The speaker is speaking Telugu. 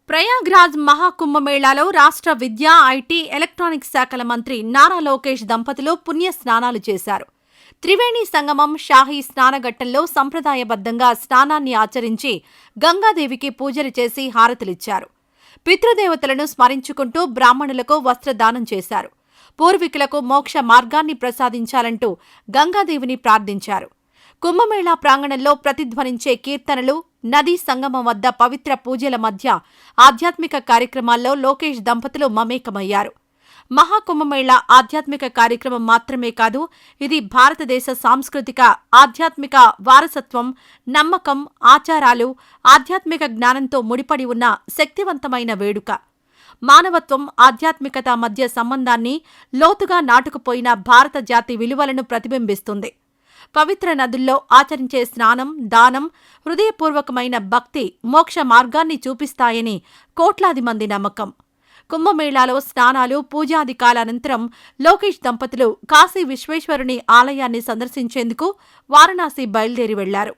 ప్రయాగ్రాజ్ మహాకుంభమేళాలో రాష్ట్ర విద్యా, ఐటీ, ఎలక్ట్రానిక్స్ శాఖల మంత్రి నారా లోకేష్ దంపతులు పుణ్య స్నానాలు చేశారు. త్రివేణి సంగమం షాహీ స్నానఘట్టంలో సంప్రదాయబద్ధంగా స్నానాన్ని ఆచరించి గంగాదేవికి పూజలు చేసి హారతులిచ్చారు. పితృదేవతలను స్మరించుకుంటూ బ్రాహ్మణులకు వస్త్రదానం చేశారు. పూర్వీకులకు మోక్ష మార్గాన్ని ప్రసాదించాలంటూ గంగాదేవిని ప్రార్థించారు. కుంభమేళా ప్రాంగణంలో ప్రతిధ్వనించే కీర్తనలు, నదీ సంగమం వద్ద పవిత్ర పూజల మధ్య ఆధ్యాత్మిక కార్యక్రమాల్లో లోకేష్ దంపతులు మమేకమయ్యారు. మహాకుంభమేళా ఆధ్యాత్మిక కార్యక్రమం మాత్రమే కాదు, ఇది భారతదేశ సాంస్కృతిక, ఆధ్యాత్మిక వారసత్వం, నమ్మకం, ఆచారాలు, ఆధ్యాత్మిక జ్ఞానంతో ముడిపడి ఉన్న శక్తివంతమైన వేడుక. మానవత్వం, ఆధ్యాత్మికత మధ్య సంబంధాన్ని లోతుగా నాటుకుపోయిన భారత జాతి విలువలను ప్రతిబింబిస్తుంది. పవిత్ర నదుల్లో ఆచరించే స్నానం, దానం హృదయపూర్వకమైన భక్తి మోక్ష మార్గాన్ని చూపిస్తాయని కోట్లాది మంది నమ్మకం. కుంభమేళాలో స్నానాలు, పూజాదికాల అనంతరం లోకేష్ దంపతులు కాశీ విశ్వేశ్వరుని ఆలయాన్ని సందర్శించేందుకు వారణాసి బయలుదేరి వెళ్లారు.